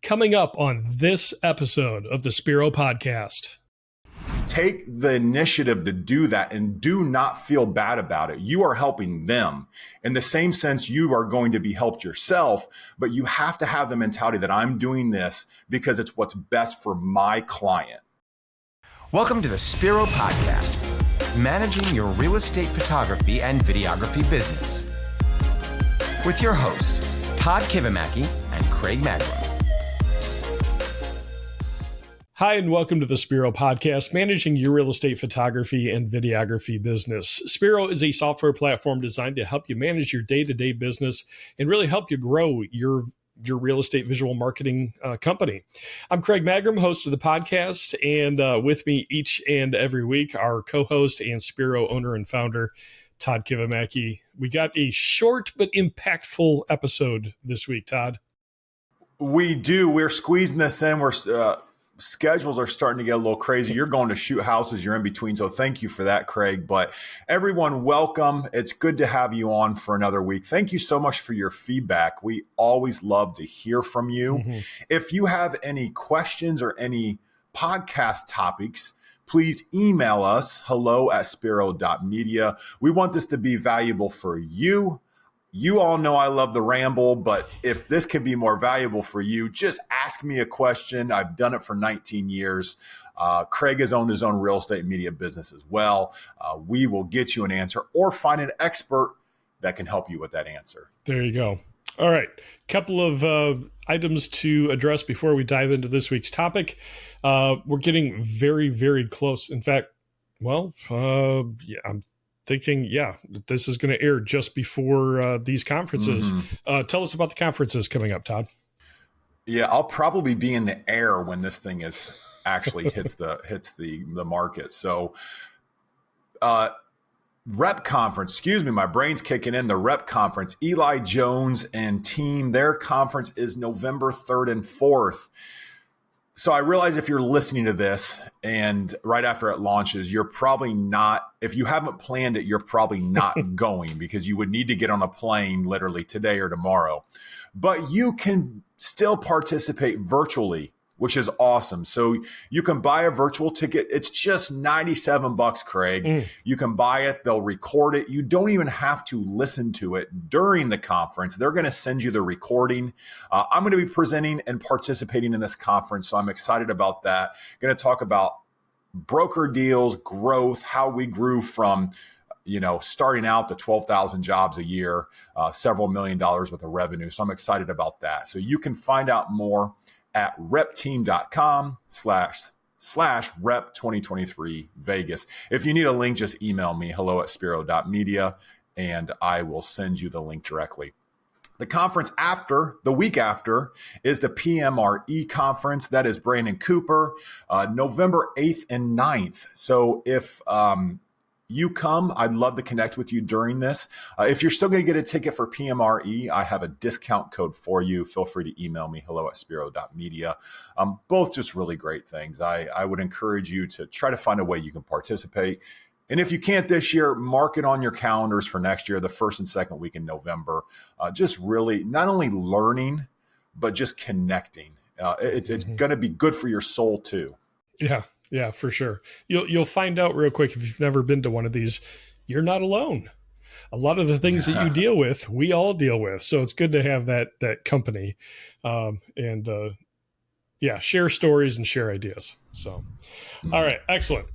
coming up on this episode of the Spiro podcast. Take the initiative to do that and do not feel bad about it. You are helping them. In the same sense, you are going to be helped yourself, but you have to have the mentality that I'm doing this because it's what's best for my client. Welcome to the Spiro podcast, managing your real estate photography and videography business. With your hosts, Todd Kivimaki and Craig Magrum. Hi, and welcome to the Spiro podcast, managing your real estate photography and videography business. Spiro is a software platform designed to help you manage your day-to-day business and really help you grow your real estate visual marketing company. I'm Craig Magrum, host of the podcast, and with me each and every week, our co-host and Spiro owner and founder, Todd Kivimaki. We got a short but impactful episode this week, Todd. We do. We're squeezing this in. Schedules are starting to get a little crazy. You're going to shoot houses. You're in between. So thank you for that, Craig. But everyone, welcome. It's good to have you on for another week. Thank you so much for your feedback. We always love to hear from you. Mm-hmm. If you have any questions or any podcast topics, please email us, hello@spiro.media. We want this to be valuable for you. You all know I love the ramble, but if this can be more valuable for you, just ask me a question. I've done it for 19 years. Craig has owned his own real estate media business as well. We will get you an answer or find an expert that can help you with that answer. There you go. All right. Couple of items to address before we dive into this week's topic. We're getting very, very close. In fact, I'm thinking, this is going to air just before these conferences. Mm-hmm. Tell us about the conferences coming up, Todd. Yeah, I'll probably be in the air when this thing is actually hits the market. So, Rep Conference, excuse me, my brain's kicking in. The Rep Conference, Eli Jones and team, their conference is November 3rd and 4th. So I realize if you're listening to this and right after it launches, you're probably not, if you haven't planned it, you're probably not going because you would need to get on a plane literally today or tomorrow. But you can still participate virtually, which is awesome. So you can buy a virtual ticket. It's just $97, Craig. You can buy it. They'll record it. You don't even have to listen to it during the conference. They're going to send you the recording. I'm going to be presenting and participating in this conference, so I'm excited about that. Going to talk about broker deals, growth, how we grew from starting out to 12,000 jobs a year, several $1 million worth of revenue. So I'm excited about that. So you can find out more at repteam.com/rep2023 Vegas. If you need a link, just email me, hello@spiro.media, and I will send you the link directly. The conference the week after, is the PMRE conference. That is Brandon Cooper, November 8th and 9th. So if you come, I'd love to connect with you during this. If you're still going to get a ticket for PMRE, I have a discount code for you. Feel free to email me, hello@spiro.media. Both just really great things. I would encourage you to try to find a way you can participate. And if you can't this year, mark it on your calendars for next year, the first and second week in November. Just really not only learning, but just connecting. It's going to be good for your soul too. Yeah, for sure. You'll find out real quick if you've never been to one of these, you're not alone. A lot of the things that you deal with, we all deal with. So it's good to have that company, and share stories and share ideas. So, all right, excellent.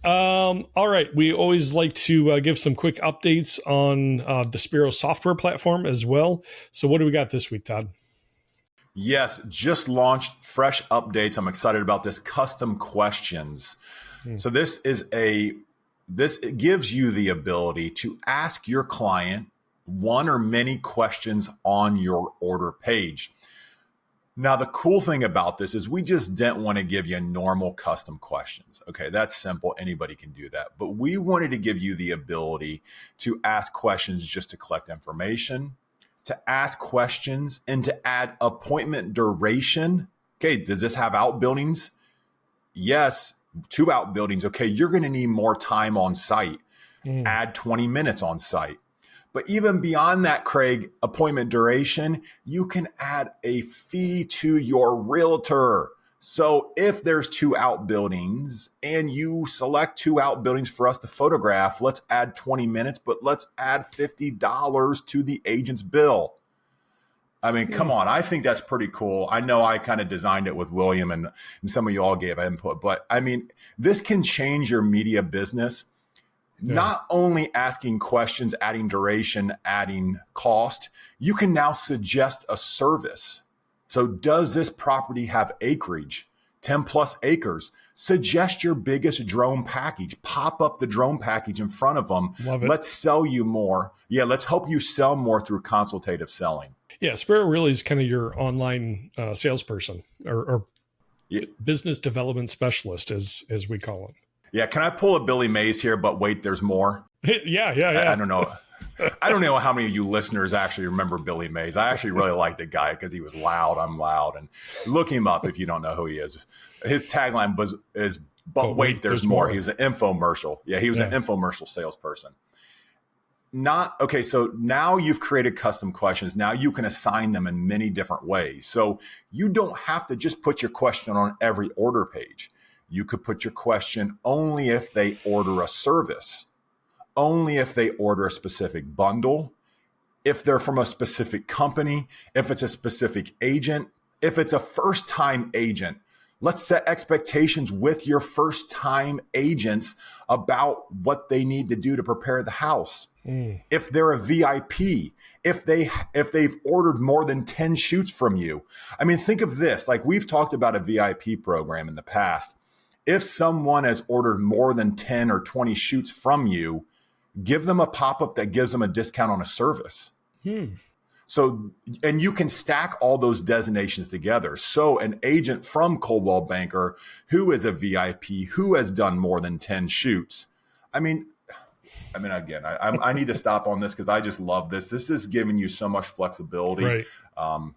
All right, we always like to give some quick updates on the Spiro software platform as well. So what do we got this week, Todd? Yes, just launched fresh updates. I'm excited about this. Custom questions. So this gives you the ability to ask your client one or many questions on your order page. Now, the cool thing about this is we just didn't want to give you normal custom questions. Okay, that's simple. Anybody can do that. But we wanted to give you the ability to ask questions just to collect information, to ask questions, and to add appointment duration. Okay, does this have outbuildings? Yes, 2 outbuildings. Okay, you're going to need more time on site. Add 20 minutes on site. But even beyond that, Craig, appointment duration, you can add a fee to your realtor. So if there's 2 outbuildings and you select 2 outbuildings for us to photograph, let's add 20 minutes, but let's add $50 to the agent's bill. I mean, come on. I think that's pretty cool. I know I kind of designed it with William and some of you all gave input, but I mean, this can change your media business. Yeah. Not only asking questions, adding duration, adding cost, you can now suggest a service. So does this property have acreage? 10 plus acres. Suggest your biggest drone package. Pop up the drone package in front of them. Love it. Let's sell you more. Yeah, let's help you sell more through consultative selling. Yeah, Spiro really is kind of your online salesperson or business development specialist, as we call it. Yeah, can I pull a Billy Mays here? But wait, there's more. Yeah. I don't know. I don't know how many of you listeners actually remember Billy Mays. I actually really like the guy because he was loud. I'm loud, and look him up if you don't know who he is. His tagline is "But wait, there's more." He was an infomercial. Yeah, he was an infomercial salesperson. So now you've created custom questions. Now you can assign them in many different ways. So you don't have to just put your question on every order page. You could put your question only if they order a service, only if they order a specific bundle, if they're from a specific company, if it's a specific agent, if it's a first-time agent. Let's set expectations with your first-time agents about what they need to do to prepare the house. If they're a VIP, if they've ordered more than 10 shoots from you. I mean, think of this. Like, we've talked about a VIP program in the past. If someone has ordered more than 10 or 20 shoots from you, give them a pop-up that gives them a discount on a service. So, and you can stack all those designations together. So an agent from Coldwell Banker who is a VIP, who has done more than 10 shoots. I mean, again, I need to stop on this because I just love this. This is giving you so much flexibility. Right.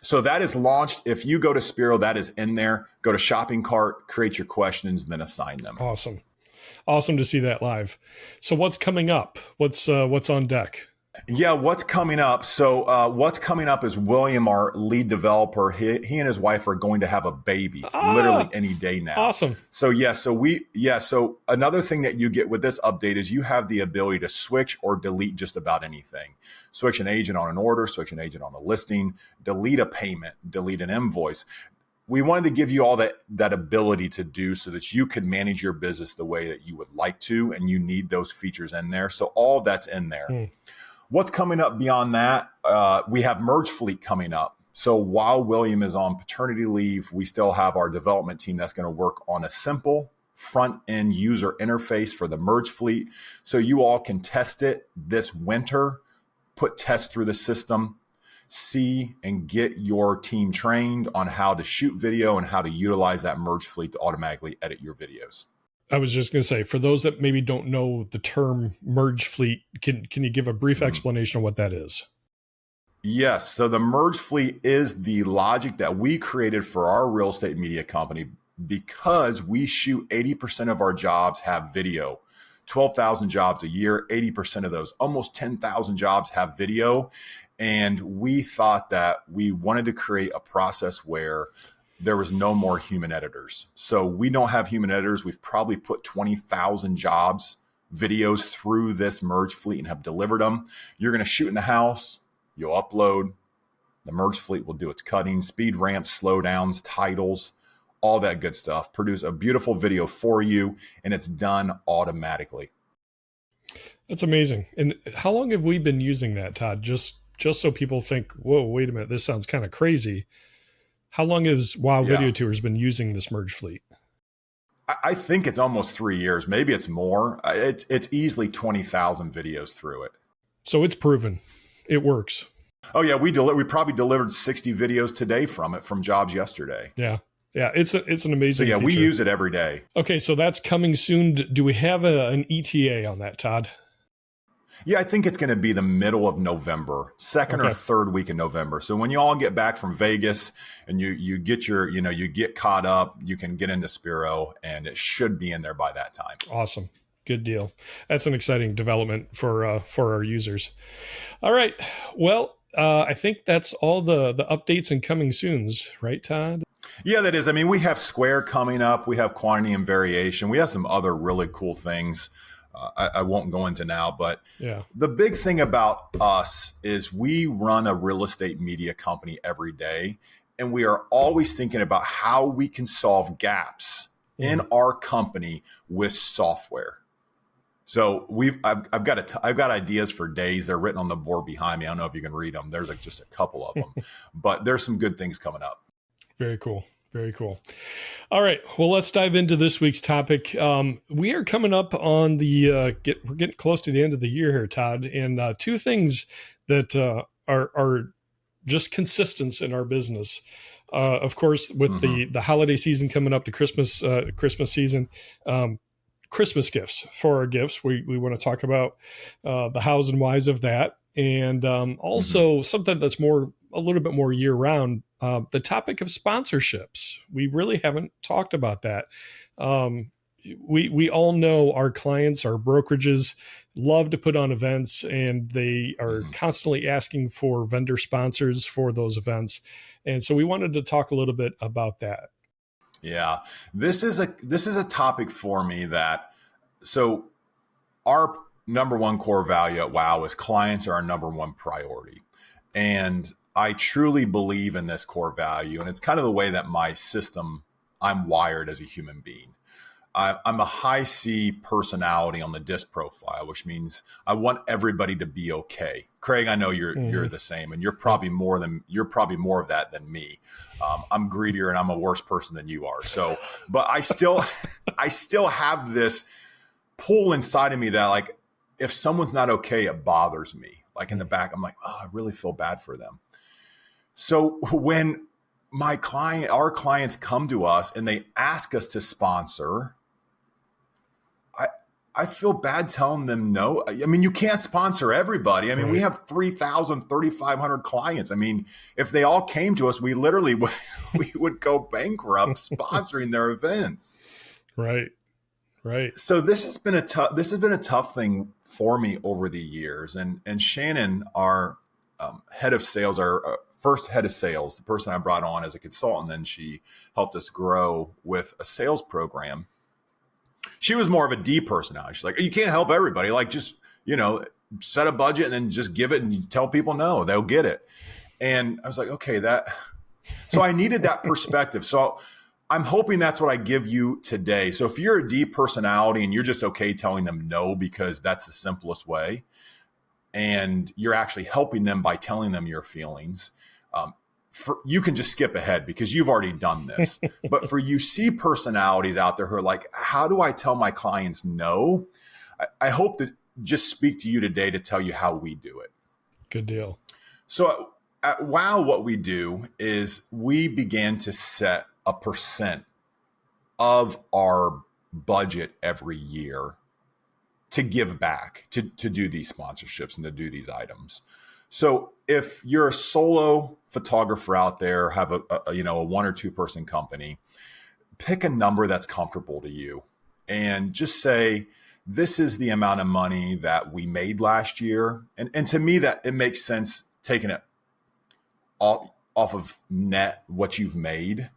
So that is launched. If you go to Spiro, that is in there. Go to shopping cart, create your questions, and then assign them. Awesome to see that live. So what's coming up? What's on deck? Yeah, what's coming up? So what's coming up is William, our lead developer, he and his wife are going to have a baby literally any day now. Awesome. So so another thing that you get with this update is you have the ability to switch or delete just about anything. Switch an agent on an order, switch an agent on a listing, delete a payment, delete an invoice. We wanted to give you all that ability to do so that you could manage your business the way that you would like to, and you need those features in there. So all of that's in there. What's coming up beyond that? We have Merge Fleet coming up. So while William is on paternity leave, we still have our development team that's going to work on a simple front-end user interface for the Merge Fleet. So you all can test it this winter, put tests through the system, see and get your team trained on how to shoot video and how to utilize that Merge Fleet to automatically edit your videos. I was just going to say, for those that maybe don't know the term Merge Fleet, can you give a brief explanation of what that is? Yes. So the Merge Fleet is the logic that we created for our real estate media company because we shoot 80% of our jobs have video. 12,000 jobs a year, 80% of those, almost 10,000 jobs have video. And we thought that we wanted to create a process where there was no more human editors. So we don't have human editors. We've probably put 20,000 jobs, videos through this Merge Fleet and have delivered them. You're going to shoot in the house. You'll upload. The Merge Fleet will do its cutting, speed ramps, slowdowns, titles, all that good stuff. Produce a beautiful video for you, and it's done automatically. That's amazing. And how long have we been using that, Todd? Just so people think, whoa, wait a minute, this sounds kind of crazy. How long has Wow Video Tours been using this Merge Fleet? I think it's almost 3 years. Maybe it's more. It's easily 20,000 videos through it. So it's proven. It works. Oh, yeah. We probably delivered 60 videos today from jobs yesterday. Yeah. Yeah. It's an amazing feature. We use it every day. Okay. So that's coming soon. Do we have an ETA on that, Todd? Yeah, I think it's going to be the middle of November, second or third week in November. So when you all get back from Vegas and you get you get caught up, you can get into Spiro and it should be in there by that time. Awesome. Good deal. That's an exciting development for our users. All right. Well, I think that's all the updates and coming soons, right, Todd? Yeah, that is. I mean, we have Square coming up. We have quantity and variation. We have some other really cool things. I won't go into now, but yeah, the big thing about us is we run a real estate media company every day, and we are always thinking about how we can solve gaps in our company with software. So I've got ideas for days. They're written on the board behind me. I don't know if you can read them. There's like just a couple of them, but there's some good things coming up. Very cool. Very cool. All right. Well, let's dive into this week's topic. We are coming up on we're getting close to the end of the year here, Todd, and two things that are just consistent in our business. Of course, with the holiday season coming up, the Christmas season, Christmas gifts. For our gifts, we want to talk about the hows and whys of that, and also something that's a little bit more year round. The topic of sponsorships. We really haven't talked about that. We all know our clients, our brokerages love to put on events, and they are constantly asking for vendor sponsors for those events. And so we wanted to talk a little bit about that. Yeah, this is a topic for me so our number one core value at WOW is clients are our number one priority. And I truly believe in this core value. And it's kind of the way that I'm wired as a human being. I'm a high C personality on the DISC profile, which means I want everybody to be okay. Craig, I know you're the same, and you're probably more of that than me. I'm greedier and I'm a worse person than you are. So, but I still have this pull inside of me that, like, if someone's not okay, it bothers me. Like in the back, I'm like, oh, I really feel bad for them. So when our clients come to us and they ask us to sponsor, I feel bad telling them no. I mean, you can't sponsor everybody. I mean, we have 3,500 clients. I mean, if they all came to us, we literally we would go bankrupt sponsoring their events. Right. So this has been a tough thing for me over the years. And Shannon, our head of sales, our first head of sales, the person I brought on as a consultant, then she helped us grow with a sales program. She was more of a D personality. She's like, you can't help everybody. Like, just, set a budget and then just give it and you tell people no, they'll get it. And I was like, okay, so I needed that perspective. So I'm hoping that's what I give you today. So if you're a D personality and you're just okay telling them no because that's the simplest way, and you're actually helping them by telling them your feelings, you can just skip ahead because you've already done this. But for you C personalities out there who are like, how do I tell my clients no? I hope to just speak to you today to tell you how we do it. Good deal. So at WOW, what we do is we began to set a percent of our budget every year to give back, to do these sponsorships and to do these items. So if you're a solo photographer out there, have a 1 or 2 person company, pick a number that's comfortable to you and just say, this is the amount of money that we made last year. And to me, that it makes sense taking it off of net what you've made.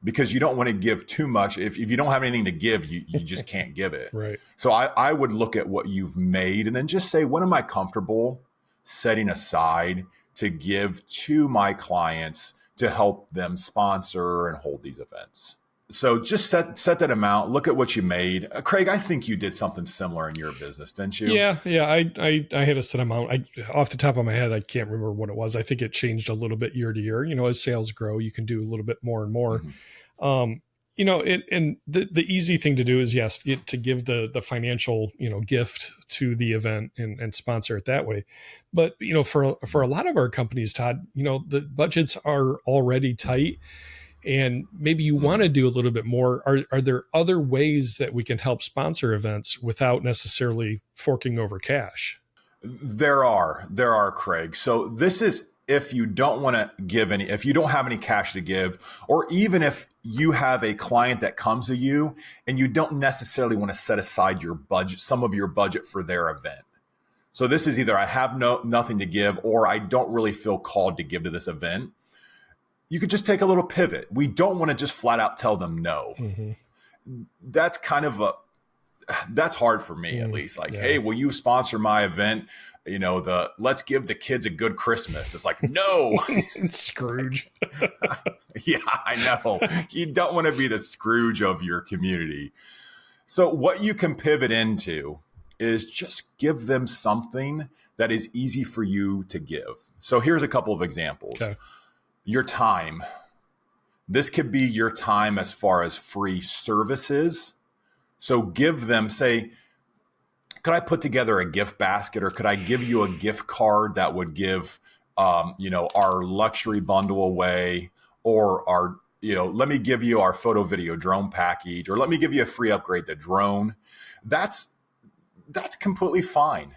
Because you don't want to give too much. If you don't have anything to give, you just can't give it. Right. So I would look at what you've made and then just say, what am I comfortable setting aside to give to my clients to help them sponsor and hold these events? So just set that amount, look at what you made. Craig, I think you did something similar in your business, didn't you? Yeah. I had a set amount. Off the top of my head, I can't remember what it was. I think it changed a little bit year to year. As sales grow, you can do a little bit more and more. And the easy thing to do is, yes, to give the financial, gift to the event and sponsor it that way. But, for a lot of our companies, Todd, the budgets are already tight. And maybe you want to do a little bit more. Are there other ways that we can help sponsor events without necessarily forking over cash? There are, Craig. So this is if you don't want to give any, if you don't have any cash to give, or even if you have a client that comes to you and you don't necessarily want to set aside your budget, some of your budget for their event. So this is either I have nothing to give, or I don't really feel called to give to this event. You could just take a little pivot. We don't want to just flat out tell them no. Mm-hmm. That's that's hard for me, at least. Like, hey, will you sponsor my event? You know, let's give the kids a good Christmas. It's like, no. Scrooge. Yeah, I know. You don't want to be the Scrooge of your community. So what you can pivot into is just give them something that is easy for you to give. So here's a couple of examples. Okay. Your time. This could be your time as far as free services. So give them, say, could I put together a gift basket, or could I give you a gift card that would give, our luxury bundle away, or let me give you our photo video drone package, or let me give you a free upgrade to drone. That's completely fine.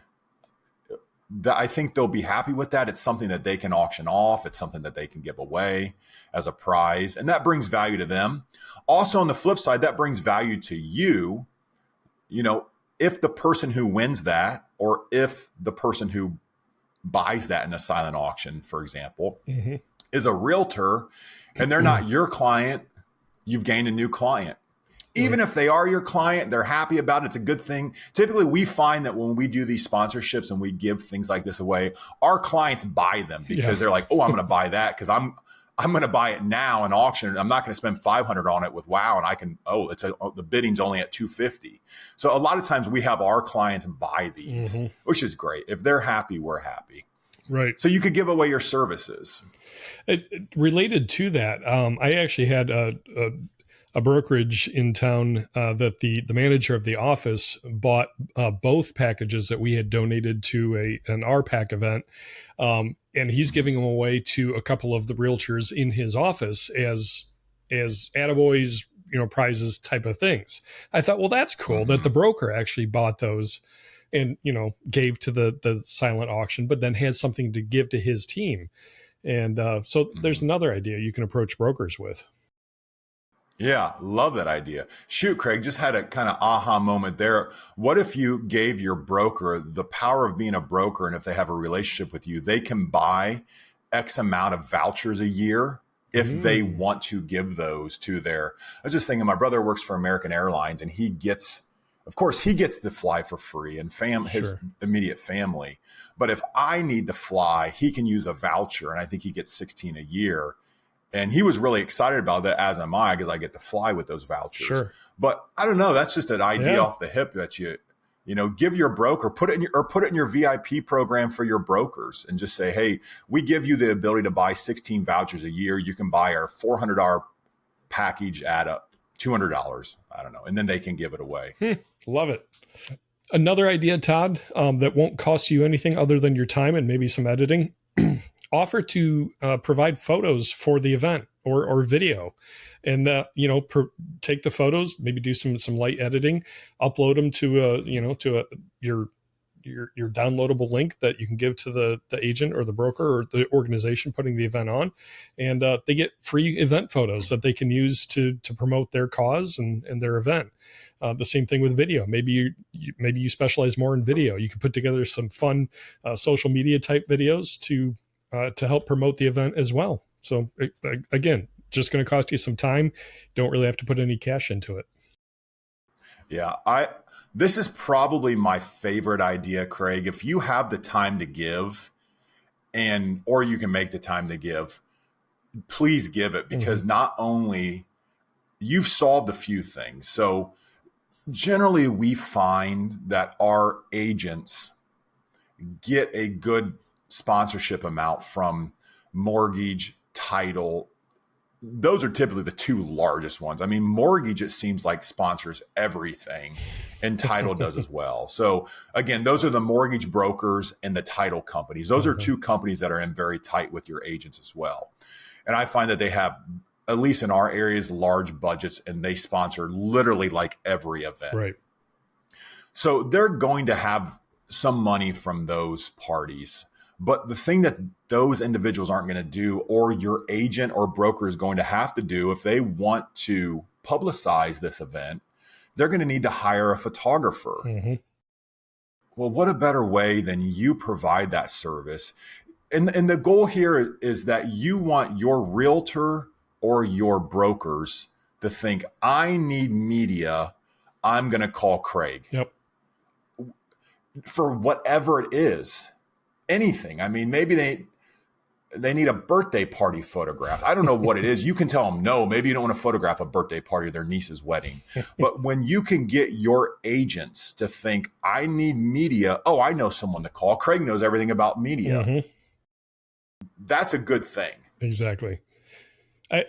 I think they'll be happy with that. It's something that they can auction off. It's something that they can give away as a prize, and that brings value to them. Also, on the flip side, that brings value to you. You know, if the person who wins that, or if the person who buys that in a silent auction, for example, mm-hmm. is a realtor and they're not your client, you've gained a new client. Even if they are your client, they're happy about it. It's a good thing. Typically, we find that when we do these sponsorships and we give things like this away, our clients buy them because they're like, oh, I'm going to buy that because I'm going to buy it now in auction. I'm not going to spend $500 on it with Wow. And I can, the bidding's only at $250. So a lot of times we have our clients buy these, mm-hmm. which is great. If they're happy, we're happy. Right. So you could give away your services. Related to that, I actually had a brokerage in town that the manager of the office bought both packages that we had donated to an RPAC event. And he's giving them away to a couple of the realtors in his office as attaboys, prizes type of things. I thought, well, that's cool mm-hmm. that the broker actually bought those and, gave to the silent auction, but then had something to give to his team. And so mm-hmm. there's another idea you can approach brokers with. Yeah, love that idea. Shoot, Craig, just had a kind of aha moment there. What if you gave your broker the power of being a broker, and if they have a relationship with you, they can buy X amount of vouchers a year if they want to give those to I was just thinking, my brother works for American Airlines, and he gets to fly for free and his immediate family. But if I need to fly, he can use a voucher, and I think he gets 16 a year. And he was really excited about that, as am I, because I get to fly with those vouchers. Sure. But I don't know. That's just an idea off the hip that you give your broker, put it in your VIP program for your brokers, and just say, hey, we give you the ability to buy 16 vouchers a year. You can buy our $400 package at $200. I don't know. And then they can give it away. Love it. Another idea, Todd, that won't cost you anything other than your time and maybe some editing. Offer to provide photos for the event or video, and take the photos, maybe do some light editing, upload them to your downloadable link that you can give to the agent or the broker or the organization putting the event on, and they get free event photos that they can use to promote their cause and their event. The same thing with video. Maybe you specialize more in video. You can put together some fun social media type videos to help promote the event as well. So again, just going to cost you some time. Don't really have to put any cash into it. Yeah, this is probably my favorite idea, Craig. If you have the time to give, or you can make the time to give, please give it, because mm-hmm. not only you've solved a few things. So generally we find that our agents get a good sponsorship amount from mortgage, title. Those are typically the two largest ones. I mean, mortgage, it seems like, sponsors everything, and title does as well. So again, those are the mortgage brokers and the title companies. Those are two companies that are in very tight with your agents as well. And I find that they have, at least in our areas, large budgets, and they sponsor literally like every event. Right. So they're going to have some money from those parties. But the thing that those individuals aren't going to do, or your agent or broker is going to have to do if they want to publicize this event, they're going to need to hire a photographer. Mm-hmm. Well, what a better way than you provide that service? And the goal here is that you want your realtor or your brokers to think, I need media, I'm going to call Craig. Yep. For whatever it is, anything. I mean, maybe they need a birthday party photographed. I don't know what it is. You can tell them, no, maybe you don't want to photograph a birthday party or their niece's wedding. But when you can get your agents to think, I need media. Oh, I know someone to call. Craig knows everything about media. Mm-hmm. That's a good thing. Exactly.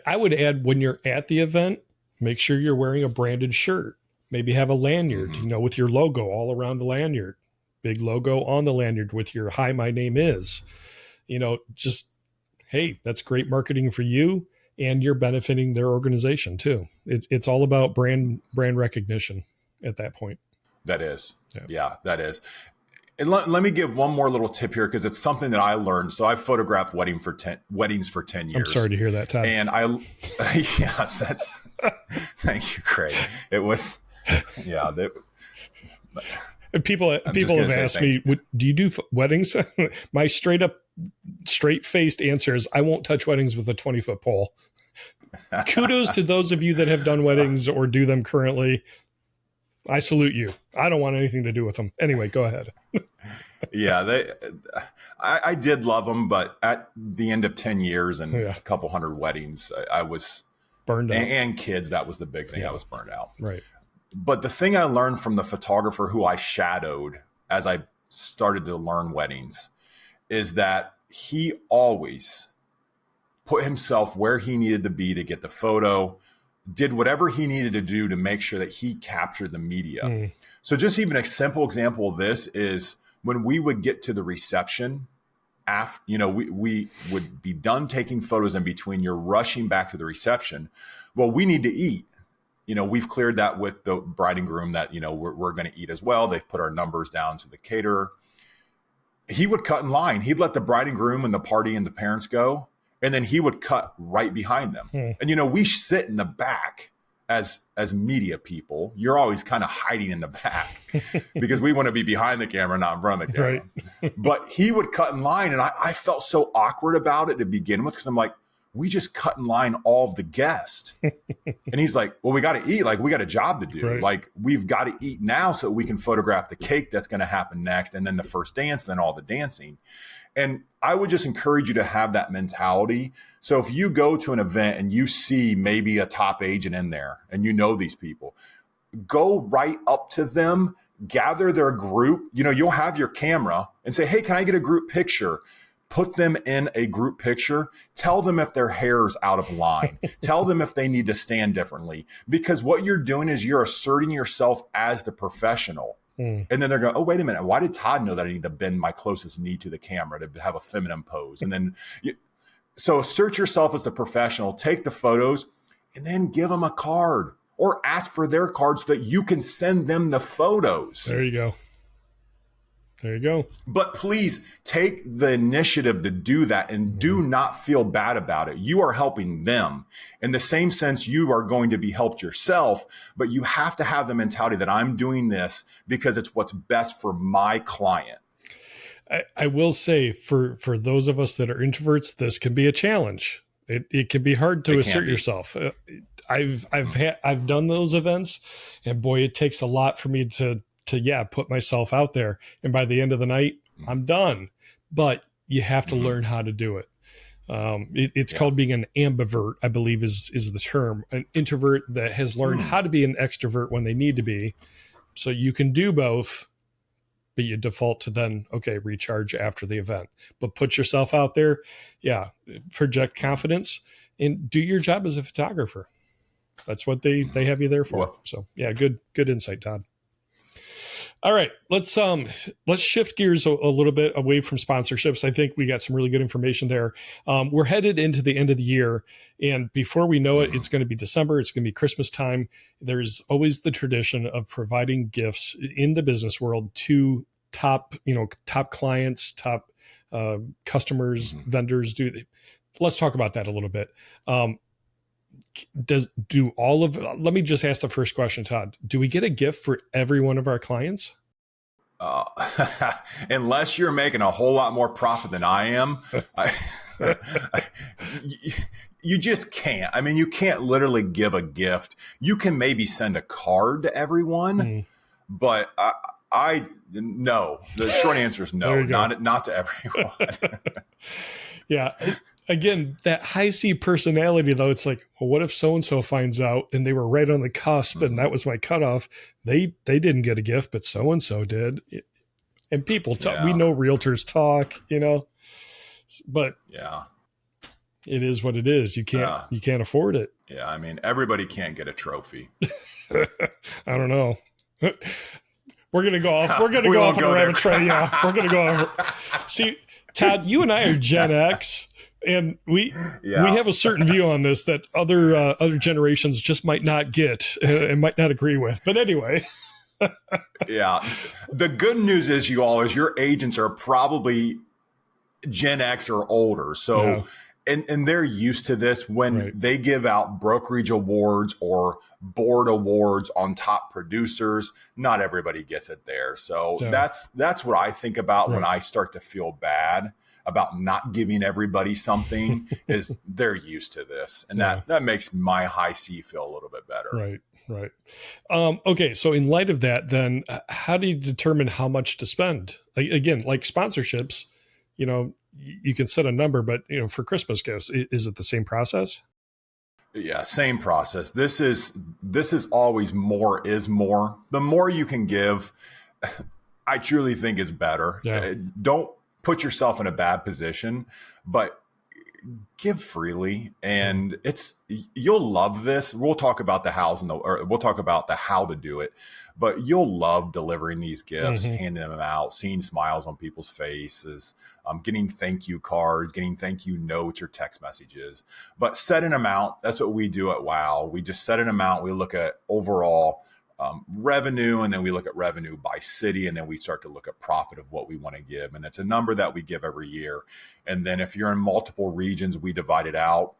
I would add, when you're at the event, make sure you're wearing a branded shirt. Maybe have a lanyard, with your logo all around the lanyard. Big logo on the lanyard with your "Hi, my name is." Just, hey, that's great marketing for you, and you're benefiting their organization too. It's all about brand recognition at that point. That is. Yeah, that is. And let me give one more little tip here, because it's something that I learned. So I've photographed weddings for 10 years. I'm sorry to hear that, Todd. And yes, that's, thank you, Craig. It was, yeah. People have asked me, do you do weddings? My straight-faced answer is, I won't touch weddings with a 20-foot pole. Kudos to those of you that have done weddings or do them currently. I salute you. I don't want anything to do with them. Anyway, go ahead. Yeah, I did love them, but at the end of 10 years and a couple hundred weddings, I was burned out. And kids, that was the big thing. Yeah. I was burned out. Right. But the thing I learned from the photographer who I shadowed as I started to learn weddings is that he always put himself where he needed to be to get the photo, did whatever he needed to do to make sure that he captured the media. So just even a simple example of this is when we would get to the reception, we would be done taking photos in between. You're rushing back to the reception. Well, we need to eat. We've cleared that with the bride and groom that, we're going to eat as well. They've put our numbers down to the caterer. He would cut in line. He'd let the bride and groom and the party and the parents go, and then he would cut right behind them. And, we sit in the back as media people. You're always kind of hiding in the back because we want to be behind the camera, not in front of the camera. Right. But he would cut in line, and I felt so awkward about it to begin with, because I'm like, we just cut in line all of the guests. And he's like, well, we got to eat. Like, we got a job to do. Right. Like, we've got to eat now so we can photograph the cake that's going to happen next, and then the first dance, and then all the dancing. And I would just encourage you to have that mentality. So if you go to an event and you see maybe a top agent in there and you know these people, go right up to them, gather their group. You'll have your camera and say, hey, can I get a group picture? Put them in a group picture. Tell them if their hair's out of line. Tell them if they need to stand differently. Because what you're doing is you're asserting yourself as the professional. And then they're going, oh, wait a minute. Why did Todd know that I need to bend my closest knee to the camera to have a feminine pose? And then, so assert yourself as a professional, take the photos, and then give them a card or ask for their card so that you can send them the photos. There you go. There you go. But please take the initiative to do that, and do not feel bad about it. You are helping them. In the same sense, you are going to be helped yourself, but you have to have the mentality that I'm doing this because it's what's best for my client. I will say for those of us that are introverts, this can be a challenge. It can be hard to assert yourself. I've done those events, and boy, it takes a lot for me to put myself out there. And by the end of the night, I'm done. But you have to learn how to do it. It's called being an ambivert, I believe is the term. An introvert that has learned how to be an extrovert when they need to be. So you can do both, but you default to then, recharge after the event. But put yourself out there. Yeah. Project confidence and do your job as a photographer. That's what they have you there for. Well, so yeah, good insight, Todd. All right, let's shift gears a little bit away from sponsorships. I think we got some really good information there. We're headed into the end of the year, and before we know it, it's going to be December. It's going to be Christmas time. There's always the tradition of providing gifts in the business world to top clients, top customers, vendors do. Let's talk about that a little bit. Let me just ask the first question, Todd. Do we get a gift for every one of our clients? Uh, unless you're making a whole lot more profit than I am, you just can't. I mean, you can't literally give a gift. You can maybe send a card to everyone, but no. The short answer is no, not to everyone. Yeah. Again, that high C personality, though, it's like, well, what if so-and-so finds out and they were right on the cusp and that was my cutoff? They didn't get a gift, but so-and-so did. And people talk, we know realtors talk, but yeah, it is what it is. You can't afford it. Yeah. I mean, everybody can't get a trophy. I don't know. We're going to go off. We're going to go off on a rabbit trail. Yeah. We're going to go off. See, Todd, you and I are Gen X. And we have a certain view on this that other generations just might not get and might not agree with. But anyway. Yeah. The good news is your agents are probably Gen X or older. So, and they're used to this when they give out brokerage awards or board awards on top producers. Not everybody gets it there. So that's what I think about when I start to feel bad about not giving everybody something is they're used to this. And that makes my high C feel a little bit better. Right. Okay. So in light of that, then how do you determine how much to spend? Again, like sponsorships, you can set a number, but for Christmas gifts, is it the same process? Yeah, same process. This is always more is more. The more you can give, I truly think is better. Yeah. Don't put yourself in a bad position, but give freely, and you'll love this. We'll talk about the hows we'll talk about the how to do it, but you'll love delivering these gifts, handing them out, seeing smiles on people's faces, getting thank you cards, getting thank you notes or text messages. But set an amount. That's what we do at WOW. We just set an amount. We look at overall revenue, and then we look at revenue by city, and then we start to look at profit of what we want to give. And it's a number that we give every year. And then if you're in multiple regions, we divide it out.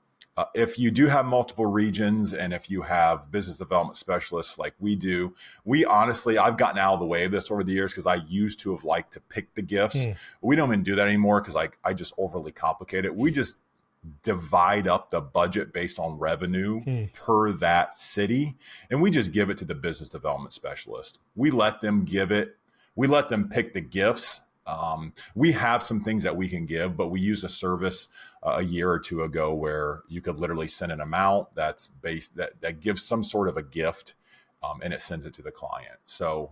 If you do have multiple regions, and if you have business development specialists like we do, I've gotten out of the way of this over the years because I used to have liked to pick the gifts. We don't even do that anymore because I just overly complicate it. We just divide up the budget based on revenue per that city, and we just give it to the business development specialist. We let them give it. We let them pick the gifts. We have some things that we can give, but we used a service a year or two ago where you could literally send an amount that's based that gives some sort of a gift, and it sends it to the client. So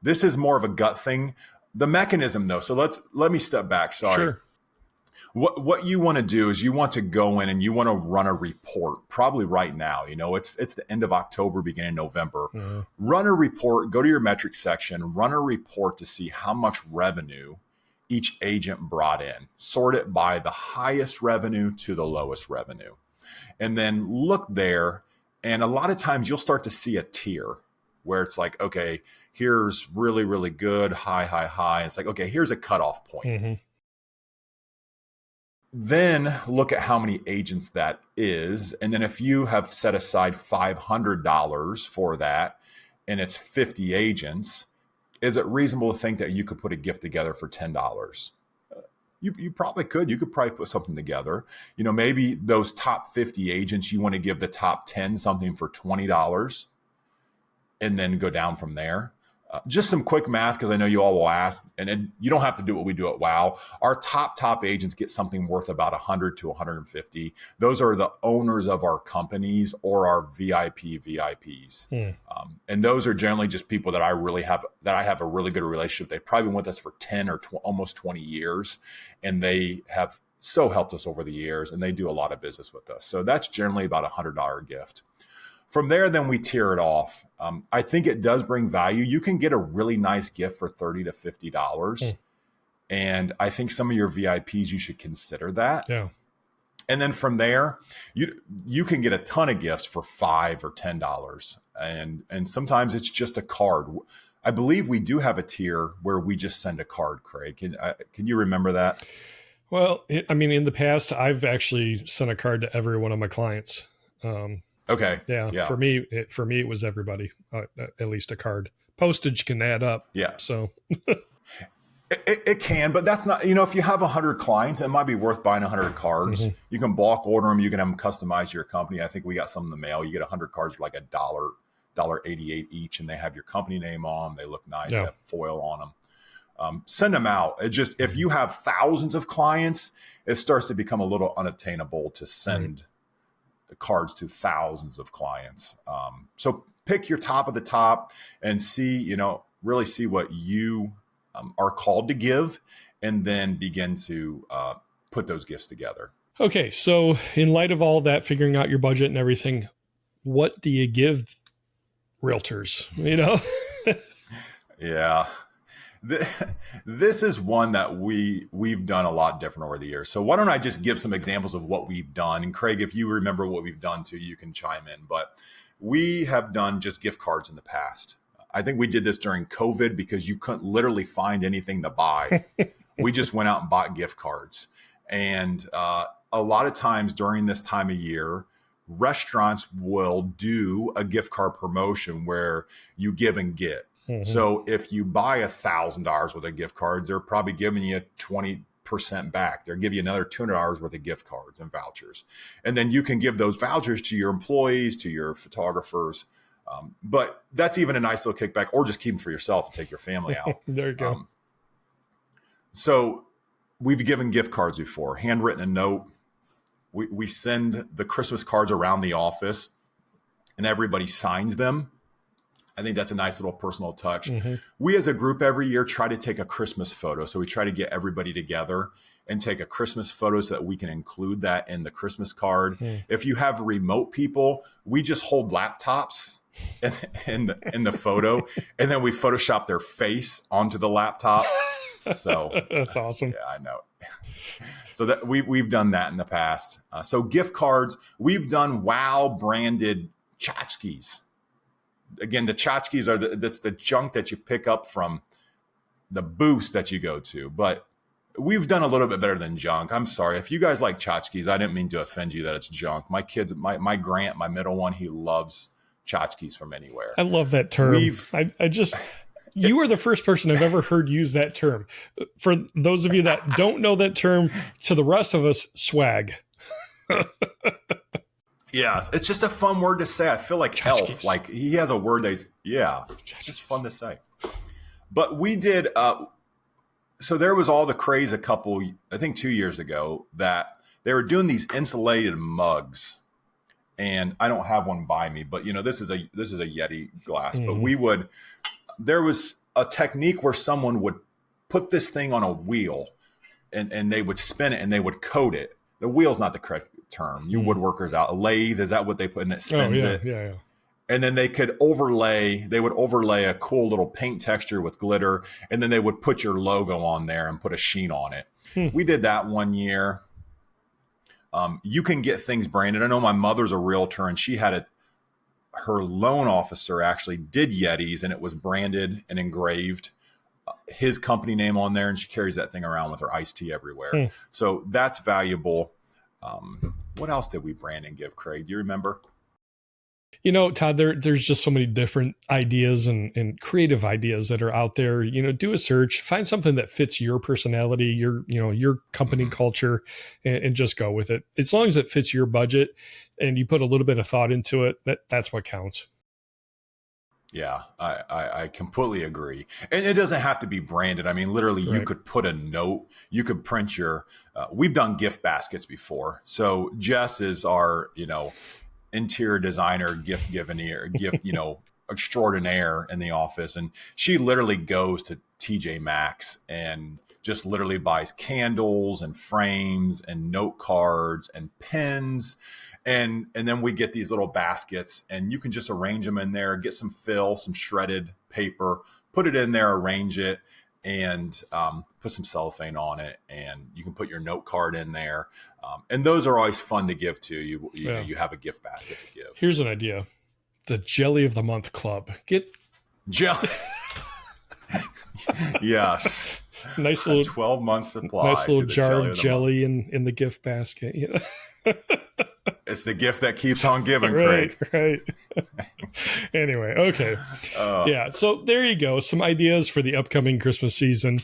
this is more of a gut thing. The mechanism, though. So let me step back. Sorry. Sure. What you want to do is you want to go in and you want to run a report, probably right now. It's the end of October, beginning of November. Run a report, go to your metrics section, run a report to see how much revenue each agent brought in. Sort it by the highest revenue to the lowest revenue. And then look there, and a lot of times you'll start to see a tier where it's like, okay, here's really, really good, high, high, high. And it's like, okay, here's a cutoff point. Then look at how many agents that is. And then if you have set aside $500 for that and it's 50 agents, is it reasonable to think that you could put a gift together for $10? You probably could. You could probably put something together. Maybe those top 50 agents, you want to give the top 10 something for $20 and then go down from there. Just some quick math, because I know you all will ask, and you don't have to do what we do at WOW. Our top agents get something worth about 100 to 150. Those are the owners of our companies or our VIPs. And those are generally just people that I have a really good relationship. They've probably been with us for 10 or almost 20 years, and they have so helped us over the years, and they do a lot of business with us. So that's generally about $100 gift. From there, then we tier it off. I think it does bring value. You can get a really nice gift for $30 to $50. And I think some of your VIPs, you should consider that. Yeah. And then from there, you can get a ton of gifts for $5 or $10. And sometimes it's just a card. I believe we do have a tier where we just send a card, Craig. Can you remember that? Well, in the past, I've actually sent a card to every one of my clients. Okay. Yeah. For me, it was everybody, at least a card. Postage can add up. Yeah. So it can, but that's not, if you have 100 clients, it might be worth buying 100 cards. Mm-hmm. You can bulk order them. You can have them customized to your company. I think we got some in the mail. You get 100 cards for like $1.88 each, and they have your company name on them. They look nice. They have foil on them. Send them out. It just, if you have thousands of clients, it starts to become a little unattainable to send cards to thousands of clients. So pick your top of the top and see, really see what you are called to give, and then begin to put those gifts together. Okay. So in light of all that, figuring out your budget and everything, what do you give realtors? Yeah. This is one that we've done a lot different over the years. So why don't I just give some examples of what we've done? And Craig, if you remember what we've done too, you can chime in. But we have done just gift cards in the past. I think we did this during COVID because you couldn't literally find anything to buy. We just went out and bought gift cards. And a lot of times during this time of year, restaurants will do a gift card promotion where you give and get. Mm-hmm. So if you buy $1,000 worth of gift cards, they're probably giving you 20% back. They'll give you another $200 worth of gift cards and vouchers. And then you can give those vouchers to your employees, to your photographers. But that's even a nice little kickback, or just keep them for yourself and take your family out. There you go. So we've given gift cards before, handwritten a note. We send the Christmas cards around the office and everybody signs them. I think that's a nice little personal touch. Mm-hmm. We as a group every year try to take a Christmas photo. So we try to get everybody together and take a Christmas photo so that we can include that in the Christmas card. Mm. If you have remote people, we just hold laptops in the photo, and then we Photoshop their face onto the laptop. So that's awesome. Yeah, I know. So that we've done that in the past. So gift cards, we've done WOW branded tchotchkes. Again, the tchotchkes that's the junk that you pick up from the booth that you go to. But we've done a little bit better than junk. I'm sorry. If you guys like tchotchkes, I didn't mean to offend you that it's junk. My kids, my Grant, my middle one, he loves tchotchkes from anywhere. I love that term. You are the first person I've ever heard use that term. For those of you that don't know that term, to the rest of us, swag. Yes, it's just a fun word to say. I feel like Elf, like he has a word it's just fun to say. But we did, so there was all the craze I think 2 years ago, that they were doing these insulated mugs. And I don't have one by me, but this is a Yeti glass. Mm. But there was a technique where someone would put this thing on a wheel and they would spin it and they would coat it. The wheel's not the correct term. You woodworkers out. A lathe, is that what they put in it? Spins it. Yeah. And then they would overlay a cool little paint texture with glitter. And then they would put your logo on there and put a sheen on it. We did that one year. You can get things branded. I know my mother's a realtor, and she had her loan officer actually did Yetis, and it was branded and engraved his company name on there, and she carries that thing around with her iced tea everywhere. So that's valuable. What else did we brand and give, Craig? Do you remember? Todd, there's just so many different ideas and creative ideas that are out there. Do a search, find something that fits your personality, your company culture, and just go with it. As long as it fits your budget and you put a little bit of thought into it, that's what counts. Yeah, I completely agree. And it doesn't have to be branded. I mean, literally, right. You could put a note, you could print we've done gift baskets before. So Jess is our, interior designer, gift extraordinaire in the office. And she literally goes to TJ Maxx and just literally buys candles and frames and note cards and pens. And then we get these little baskets, and you can just arrange them in there, get some fill, some shredded paper, put it in there, arrange it, and put some cellophane on it. And you can put your note card in there. And those are always fun to give to you. You have a gift basket to give. Here's an idea. The Jelly of the Month Club. Get jelly. Yes. Nice little 12 months supply. nice little to the jar jelly of the jelly in the gift basket. You know? It's the gift that keeps on giving, Right, Craig. right. Anyway, okay. Yeah, so there you go. Some ideas for the upcoming Christmas season,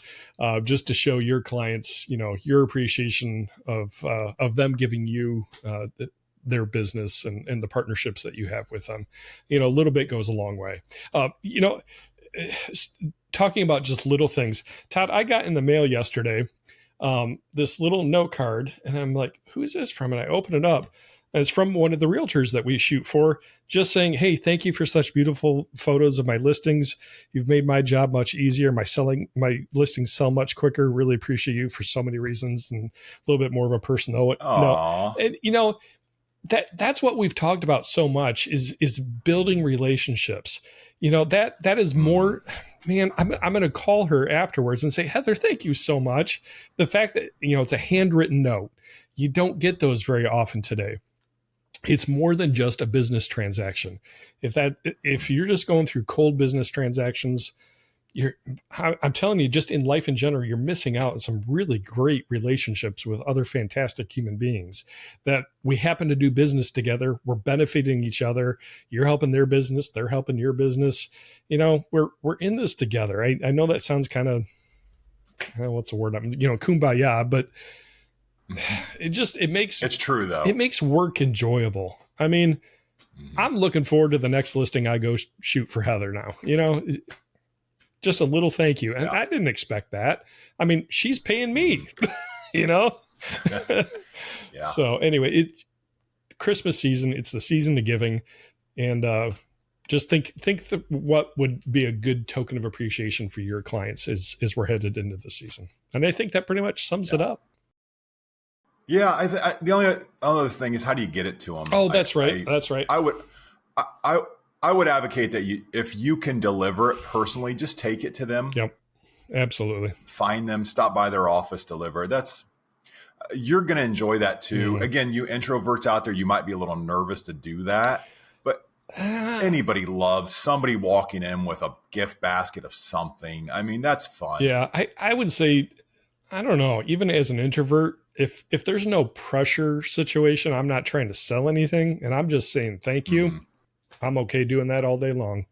just to show your clients, your appreciation of them giving you their business and the partnerships that you have with them. A little bit goes a long way. Talking about just little things, Todd, I got in the mail yesterday this little note card, and I'm like, who's this from? And I open it up. And it's from one of the realtors that we shoot for, just saying, hey, thank you for such beautiful photos of my listings. You've made my job much easier. My listings sell much quicker. Really appreciate you for so many reasons, and a little bit more of a personal note. And that's what we've talked about so much is building relationships. That is more, man, I'm going to call her afterwards and say, Heather, thank you so much. The fact that, it's a handwritten note, you don't get those very often today. It's more than just a business transaction. If you're just going through cold business transactions, I'm telling you, just in life in general, you're missing out on some really great relationships with other fantastic human beings that we happen to do business together. We're benefiting each other. You're helping their business. They're helping your business. We're in this together. I know that sounds kind of, what's the word? Kumbaya, but it's true though. It makes work enjoyable. I mean, I'm looking forward to the next listing I go shoot for Heather now, just a little thank you. And I didn't expect that. I mean, she's paying me, Yeah. So anyway, it's Christmas season. It's the season of giving. And just think what would be a good token of appreciation for your clients as we're headed into the season. And I think that pretty much sums it up. Yeah. The only other thing is, how do you get it to them? Oh, that's right. That's right. I would advocate that if you can deliver it personally, just take it to them. Yep, absolutely. Find them, stop by their office, deliver. You're going to enjoy that too. Again, you introverts out there, you might be a little nervous to do that, but anybody loves somebody walking in with a gift basket of something. I mean, that's fun. Yeah, I would say, I don't know, even as an introvert, if there's no pressure situation, I'm not trying to sell anything, and I'm just saying thank you. I'm okay doing that all day long.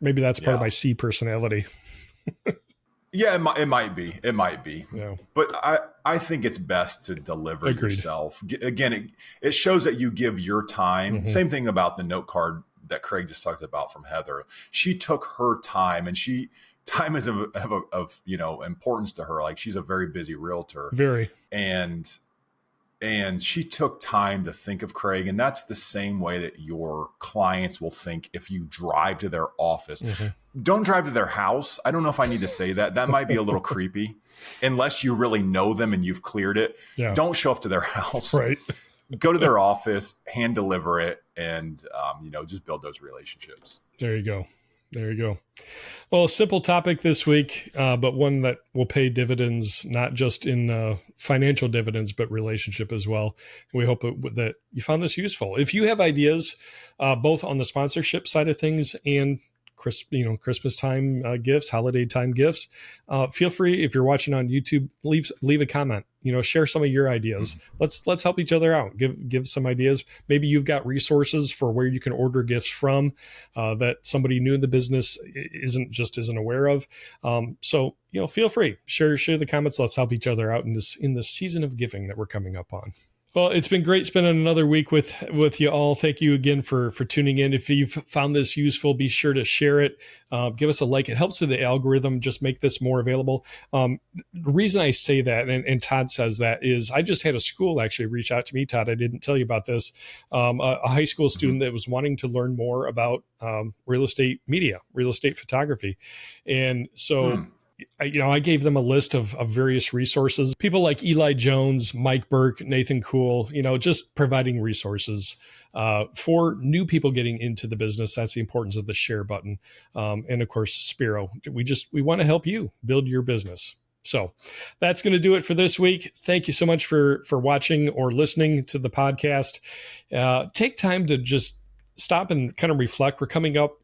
Maybe that's part of my C personality. Yeah, it might be. It might be. Yeah. But I think it's best to deliver yourself. Again, it shows that you give your time. Same thing about the note card that Craig just talked about from Heather. She took her time, and time is of importance to her. Like, she's a very busy realtor. Very. And she took time to think of Craig. And that's the same way that your clients will think if you drive to their office. Don't drive to their house. I don't know if I need to say that. That might be a little creepy. Unless you really know them and you've cleared it. Yeah. Don't show up to their house. Right. Go to their office, hand deliver it, and just build those relationships. There you go. There you go. Well, a simple topic this week, but one that will pay dividends, not just in financial dividends, but relationship as well. And we hope that you found this useful. If you have ideas, both on the sponsorship side of things and Christmas time gifts, holiday time gifts, feel free, if you're watching on YouTube, leave a comment. Share some of your ideas. Let's help each other out. Give some ideas. Maybe you've got resources for where you can order gifts from that somebody new in the business isn't aware of. So feel free, share the comments. Let's help each other out in the season of giving that we're coming up on. Well, it's been great spending another week with you all. Thank you again for tuning in. If you've found this useful, be sure to share it. Give us a like. It helps with the algorithm. Just make this more available. The reason I say that, and Todd says that, is I just had a school actually reach out to me. Todd, I didn't tell you about this. A high school student that was wanting to learn more about real estate media, real estate photography. And so... I gave them a list of various resources, people like Eli Jones, Mike Burke, Nathan Kuhl, just providing resources for new people getting into the business. That's the importance of the share button. And of course, Spiro, we want to help you build your business. So that's going to do it for this week. Thank you so much for watching or listening to the podcast. Take time to just stop and kind of reflect. We're coming up,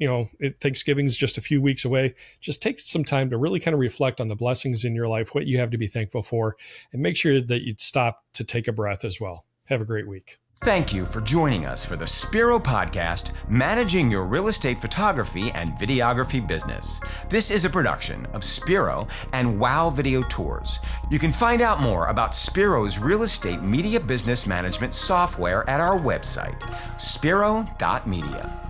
Thanksgiving's just a few weeks away. Just take some time to really kind of reflect on the blessings in your life, what you have to be thankful for, and make sure that you'd stop to take a breath as well. Have a great week. Thank you for joining us for the Spiro Podcast, Managing Your Real Estate Photography and Videography Business. This is a production of Spiro and Wow Video Tours. You can find out more about Spiro's real estate media business management software at our website, spiro.media.